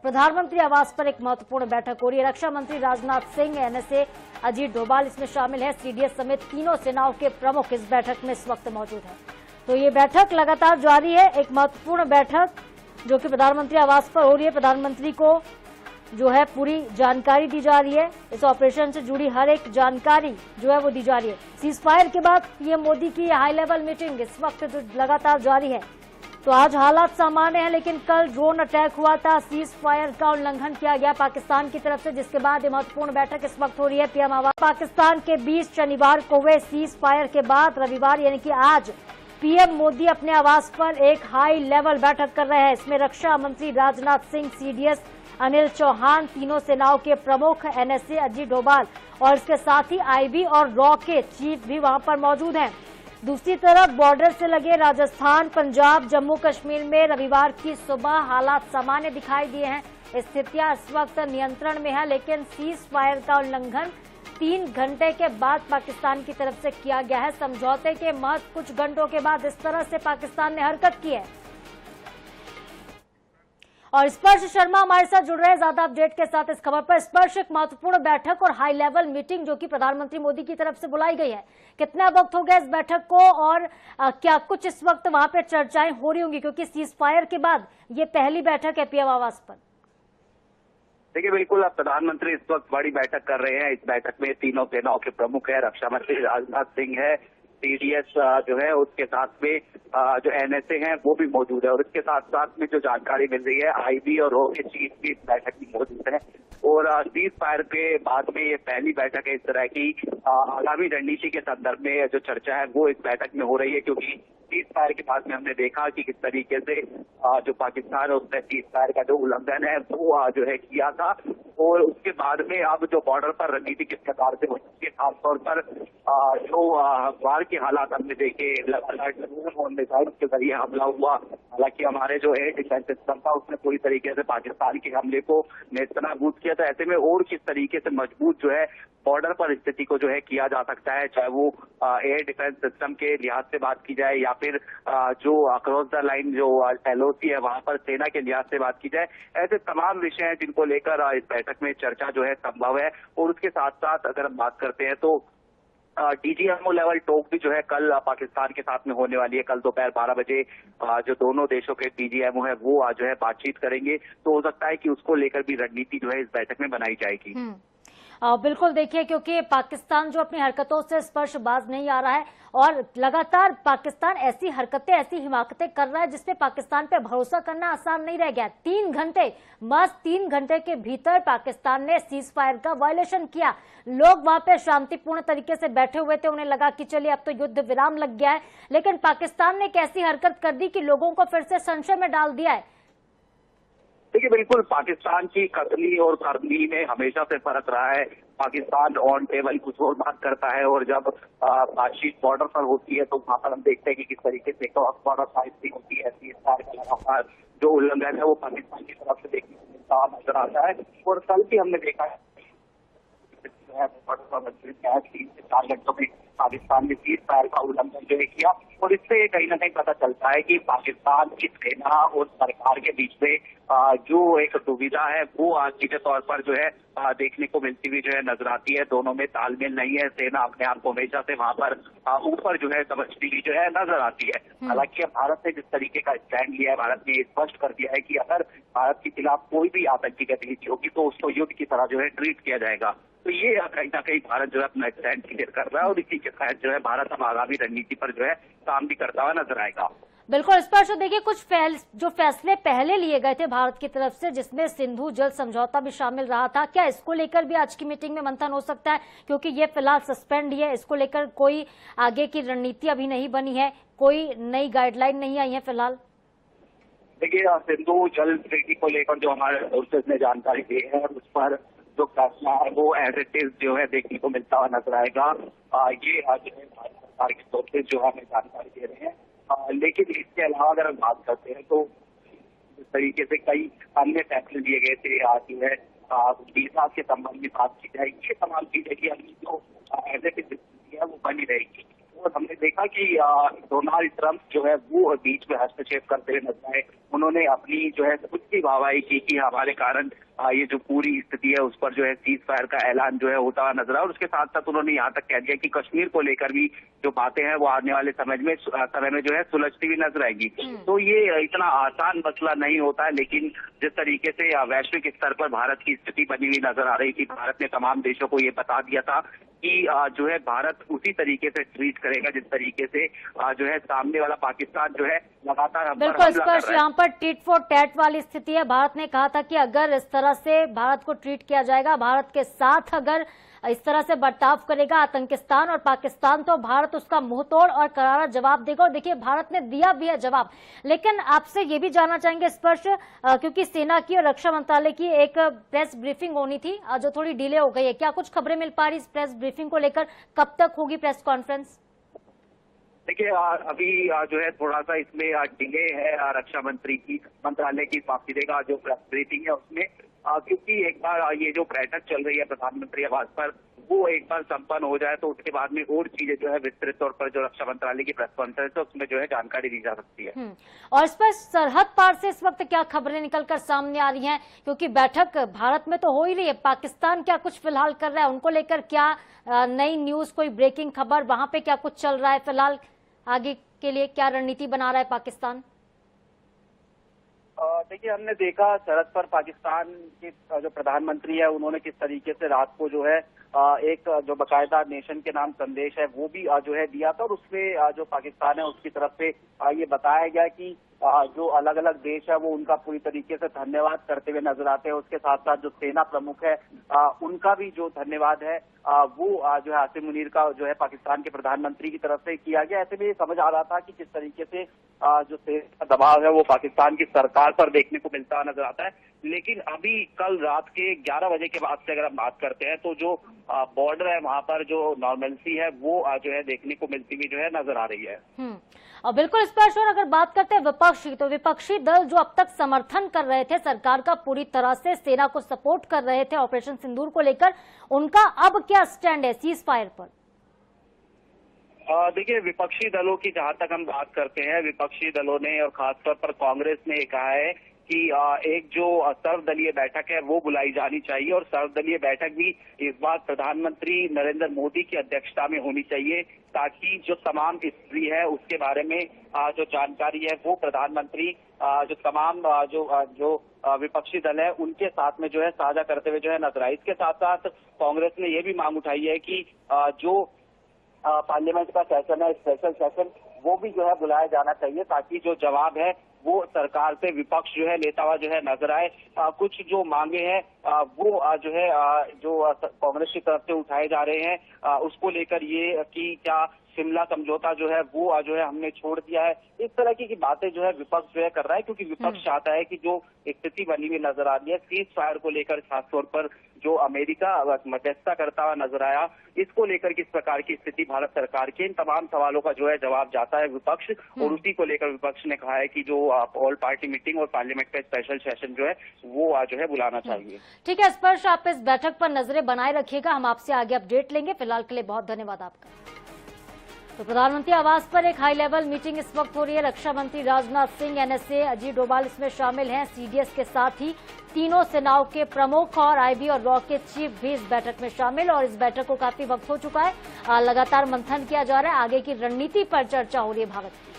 प्रधानमंत्री आवास पर एक महत्वपूर्ण बैठक हो रही है। रक्षा मंत्री राजनाथ सिंह, एनएसए अजीत डोभाल इसमें शामिल है। सीडीएस समेत तीनों सेनाओं के प्रमुख इस बैठक में इस वक्त मौजूद हैं। तो ये बैठक लगातार जारी है, एक महत्वपूर्ण बैठक जो कि प्रधानमंत्री आवास पर हो रही है। प्रधानमंत्री को जो है पूरी जानकारी दी जा रही है, इस ऑपरेशन से जुड़ी हर एक जानकारी जो है वो दी जा रही है। सीज फायर के बाद पीएम मोदी की हाई लेवल मीटिंग इस वक्त जो लगातार जारी है। तो आज हालात सामान्य है, लेकिन कल ड्रोन अटैक हुआ था, सीज फायर का उल्लंघन किया गया पाकिस्तान की तरफ से, जिसके बाद ये महत्वपूर्ण बैठक इस वक्त हो रही है। पीएम आवास पाकिस्तान के बीच शनिवार को हुए सीज फायर के बाद रविवार यानी कि आज पीएम मोदी अपने आवास पर एक हाई लेवल बैठक कर रहे हैं। इसमें रक्षा मंत्री राजनाथ सिंह, सीडीएस अनिल चौहान, तीनों सेनाओं के प्रमुख एनएसए अजीत डोभाल और इसके साथ ही आईबी और रॉ के चीफ भी वहां पर मौजूद हैं। दूसरी तरफ बॉर्डर से लगे राजस्थान, पंजाब, जम्मू कश्मीर में रविवार की सुबह हालात सामान्य दिखाई दिए हैं। स्थितियां इस वक्त नियंत्रण में है, लेकिन सीज फायर का उल्लंघन 3 घंटे के बाद पाकिस्तान की तरफ से किया गया है। समझौते के महज कुछ घंटों के बाद इस तरह से पाकिस्तान ने हरकत की है। और स्पर्श शर्मा हमारे साथ जुड़ रहे हैं ज्यादा अपडेट के साथ इस खबर पर। स्पर्श, एक महत्वपूर्ण बैठक और हाई लेवल मीटिंग जो कि प्रधानमंत्री मोदी की तरफ से बुलाई गई है, कितना वक्त हो गया इस बैठक को और क्या कुछ इस वक्त वहां पर चर्चाएं हो रही होंगी, क्योंकि सीज फायर के बाद ये पहली बैठक है पीएम आवास पर? देखिए, बिल्कुल, अब प्रधानमंत्री इस वक्त बड़ी बैठक कर रहे हैं। इस बैठक में तीनों सेनाओं के प्रमुख है, रक्षा मंत्री राजनाथ सिंह है, सीडीएस जो है उसके साथ में जो एनएसए हैं वो भी मौजूद है, और इसके साथ साथ में जो जानकारी मिल रही है आईबी और रॉ के चीफ भी इस बैठक में मौजूद है। और सीज फायर के बाद में ये पहली बैठक है इस तरह की। आगामी रणनीति के संदर्भ में जो चर्चा है वो इस बैठक में हो रही है, क्योंकि सीज फायर के बाद में हमने देखा कि किस तरीके से जो पाकिस्तान है उसने सीज फायर का जो उल्लंघन है वो जो है किया था, और उसके बाद में अब जो बॉर्डर पर रणनीति किस प्रकार से हो सकती है, खासतौर पर जो बाढ़ के हालात हमने देखे, मिसाइल के जरिए हमला हुआ। हालांकि हमारे जो एयर डिफेंस सिस्टम था उसने पूरी तरीके से पाकिस्तान के हमले को नेस्तनाबूद किया था। ऐसे में और किस तरीके से मजबूत जो है बॉर्डर पर स्थिति को जो है किया जा सकता है, चाहे वो एयर डिफेंस सिस्टम के लिहाज से बात की जाए या फिर जो अक्रॉस द लाइन जो एलओसी है वहां पर सेना के लिहाज से बात की जाए। ऐसे तमाम विषय हैं जिनको लेकर इस बैठक में चर्चा जो है संभव है। और उसके साथ साथ अगर हम बात करते हैं तो डीजीएमओ लेवल टॉक भी जो है कल पाकिस्तान के साथ में होने वाली है। कल दोपहर 12 बजे जो दोनों देशों के डीजीएमओ है वो जो है बातचीत करेंगे, तो हो सकता है कि उसको लेकर भी रणनीति जो है इस बैठक में बनाई जाएगी। बिल्कुल, देखिए, क्योंकि पाकिस्तान जो अपनी हरकतों से स्पर्शबाज नहीं आ रहा है और लगातार पाकिस्तान ऐसी हरकतें, ऐसी हिमाकतें कर रहा है जिसपे पाकिस्तान पे भरोसा करना आसान नहीं रह गया। 3 घंटे, बस 3 घंटे के भीतर पाकिस्तान ने सीज फायर का वायलेशन किया। लोग वहां पे शांतिपूर्ण तरीके से बैठे हुए थे, उन्हें लगा कि चलिए अब तो युद्ध विराम लग गया है, लेकिन पाकिस्तान ने एक ऐसी हरकत कर दी कि लोगों को फिर से संशय में डाल दिया है। देखिए, बिल्कुल, पाकिस्तान की कतली और करनी में हमेशा से फर्क रहा है। पाकिस्तान ऑन टेबल कुछ और बात करता है, और जब बातचीत बॉर्डर पर होती है तो वहां पर हम देखते हैं कि किस तरीके से बॉर्डर साइड होती है। लगातार जो उल्लंघन है वो पाकिस्तान की तरफ से देखने को मिलता नजर आता है। और कल भी हमने देखा है 4 घंटों में पाकिस्तान ने सीज फायर का उल्लंघन जो है किया, और इससे कहीं ना कहीं पता चलता है कि पाकिस्तान की सेना और सरकार के बीच में जो एक दुविधा है वो सीधे तौर पर जो है देखने को मिलती हुई जो है नजर आती है। दोनों में तालमेल नहीं है। सेना अपने आप को हमेशा से वहां पर ऊपर जो है समझती हुई जो है नजर आती है। हालांकि अब भारत ने जिस तरीके का स्टैंड लिया है, भारत ने स्पष्ट कर दिया है कि अगर भारत के खिलाफ कोई भी आतंकी गतिविधि होगी तो उसको युद्ध की तरह जो है ट्रीट किया जाएगा। तो ये कहीं ना कहीं भारत जो है अपना स्टैंड क्लियर कर रहा है, और इसी के तहत जो है भारत अब आगामी रणनीति पर जो है काम भी करता हुआ नजर आएगा। बिल्कुल, इस पर देखिए, कुछ जो फैसले पहले लिए गए थे भारत की तरफ से, जिसमें सिंधु जल समझौता भी शामिल रहा था, क्या इसको लेकर भी आज की मीटिंग में मंथन हो सकता है? क्योंकि ये फिलहाल सस्पेंड ही है, इसको लेकर कोई आगे की रणनीति अभी नहीं बनी है, कोई नई गाइडलाइन नहीं आई है फिलहाल। देखिए, सिंधु जल ट्रीटी को लेकर जो हमारे सोर्सेज ने जानकारी दी है उस पर जो फैसला है वो एज इट इज जो है देखने को मिलता हुआ नजर आएगा। ये भारत सरकार के सोर्सेज जो हमें जानकारी दे रहे हैं। लेकिन इसके अलावा अगर हम बात करते हैं तो जिस तरीके से कई अन्य फैसले लिए गए थे, जो है वीजा के संबंध में बात की जाए, ये तमाम चीजें की अभी जो एज इट इज है वो बनी रहेगी। और हमने देखा कि डोनाल्ड ट्रंप जो है वो बीच में हस्तक्षेप करते हुए नजर आए। उन्होंने अपनी जो है खुद की वाहवाही की कि हमारे कारण ये जो पूरी स्थिति है उस पर जो है सीज फायर का ऐलान जो है होता हुआ नजर आया। और उसके साथ साथ उन्होंने यहाँ तक कह दिया कि कश्मीर को लेकर भी जो बातें हैं वो आने वाले समय में जो है सुलझती हुई नजर आएगी। तो ये इतना आसान मसला नहीं होता है, लेकिन जिस तरीके से वैश्विक स्तर पर भारत की स्थिति बनी हुई नजर आ रही थी, भारत ने तमाम देशों को ये बता दिया था कि जो है भारत उसी तरीके से ट्रीट करेगा जिस तरीके से जो है सामने वाला पाकिस्तान जो है लगातार हम पर बिल्कुल हमला कर स्पर्श, रहा है। यहाँ पर टिट फॉर टैट वाली स्थिति है। भारत ने कहा था कि अगर इस तरह से भारत को ट्रीट किया जाएगा, भारत के साथ अगर इस तरह से बर्ताव करेगा आतंकिस्तान और पाकिस्तान, तो भारत उसका मुंहतोड़ और करारा जवाब देगा। और देखिए भारत ने दिया भी है जवाब। लेकिन आपसे ये भी जानना चाहेंगे स्पर्श, क्योंकि सेना की और रक्षा मंत्रालय की एक प्रेस ब्रीफिंग होनी थी जो थोड़ी डिले हो गई है, क्या कुछ खबरें मिल पा रही इस प्रेस ब्रीफिंग को लेकर? कब तक होगी प्रेस कॉन्फ्रेंस? देखिए अभी जो है थोड़ा सा इसमें डिले है रक्षा मंत्रालय की वापसी का जो प्रेस ब्रीफिंग है उसमें, क्योंकि एक बार ये जो बैठक चल रही है प्रधानमंत्री आवास पर वो एक बार संपन्न हो जाए तो उसके बाद में और चीजें जो है विस्तृत तौर पर जो रक्षा मंत्रालय की प्रेस कॉन्फ्रेंस है उसमें जो है जानकारी दी जा सकती है। और इस पर सरहद पार से इस वक्त क्या खबरें निकलकर सामने आ रही हैं? क्योंकि बैठक भारत में तो हो ही रही है, पाकिस्तान क्या कुछ फिलहाल कर रहा है, उनको लेकर क्या नई न्यूज, कोई ब्रेकिंग खबर, वहां पे क्या कुछ चल रहा है फिलहाल? आगे के लिए क्या रणनीति बना रहा है पाकिस्तान? देखिए हमने देखा सरहद पर पाकिस्तान के जो प्रधानमंत्री है उन्होंने किस तरीके से रात को जो है एक जो बकायदा नेशन के नाम संदेश है वो भी जो है दिया था। और उसमें जो पाकिस्तान है उसकी तरफ से ये बताया गया कि जो अलग अलग देश है वो उनका पूरी तरीके से धन्यवाद करते हुए नजर आते हैं। उसके साथ साथ जो सेना प्रमुख है उनका भी जो धन्यवाद है वो जो है आसिम मुनीर का जो है पाकिस्तान के प्रधानमंत्री की तरफ से किया गया। ऐसे में ये समझ आ रहा था कि किस तरीके से जो सेना का दबाव है वो पाकिस्तान की सरकार पर देखने को मिलता हुआ नजर आता है। लेकिन अभी कल रात के 11 बजे के बाद से अगर हम बात करते हैं तो जो बॉर्डर है वहां पर जो नॉर्मलसी है वो जो है देखने को मिलती हुई जो है नजर आ रही है। और बिल्कुल स्पर्श, और अगर बात करते हैं विपक्षी, तो विपक्षी दल जो अब तक समर्थन कर रहे थे सरकार का, पूरी तरह से सेना को सपोर्ट कर रहे थे ऑपरेशन सिंदूर को लेकर, उनका अब क्या स्टैंड है सीज फायर पर? देखिए विपक्षी दलों की जहां तक हम बात करते हैं, विपक्षी दलों ने और खासतौर पर कांग्रेस ने कहा है कि एक जो सर्वदलीय बैठक है वो बुलाई जानी चाहिए और सर्वदलीय बैठक भी इस बार प्रधानमंत्री नरेंद्र मोदी की अध्यक्षता में होनी चाहिए, ताकि जो तमाम स्थिति है उसके बारे में जो जानकारी है वो प्रधानमंत्री जो तमाम जो विपक्षी दल है उनके साथ में जो है साझा करते हुए जो है नजर आए। इसके साथ साथ कांग्रेस ने ये भी मांग उठाई है कि जो पार्लियामेंट का सेशन है, स्पेशल सेशन, वो भी जो है बुलाया जाना चाहिए ताकि जो जवाब है वो सरकार से विपक्ष जो है लेता हुआ जो है नजर आए। कुछ जो मांगे हैं वो जो है जो कांग्रेस की तरफ से उठाए जा रहे हैं उसको लेकर ये कि क्या शिमला समझौता जो है वो जो है हमने छोड़ दिया है, इस तरह की बातें जो है विपक्ष जो है कर रहा है, क्योंकि विपक्ष चाहता है कि जो स्थिति बनी हुई नजर आ रही है सीज फायर को लेकर, खासतौर पर जो अमेरिका मध्यस्थता करता हुआ नजर आया, इसको लेकर किस प्रकार की स्थिति भारत सरकार के, इन तमाम सवालों का जो है जवाब जाता है विपक्ष। और उसी को लेकर विपक्ष ने कहा है कि जो ऑल पार्टी मीटिंग और पार्लियामेंट का स्पेशल सेशन जो है वो जो है बुलाना चाहिए। ठीक है स्पर्श, आप इस बैठक पर नजरें बनाए रखिएगा, हम आपसे आगे अपडेट लेंगे। फिलहाल के लिए बहुत धन्यवाद आपका। तो प्रधानमंत्री आवास पर एक हाई लेवल मीटिंग इस वक्त हो रही है। रक्षा मंत्री राजनाथ सिंह, एनएसए अजीत डोभाल इसमें शामिल हैं। सीडीएस के साथ ही तीनों सेनाओं के प्रमुख और आईबी और रॉ के चीफ भी इस बैठक में शामिल। और इस बैठक को काफी वक्त हो चुका है, लगातार मंथन किया जा रहा है, आगे की रणनीति पर चर्चा हो रही है भारत की।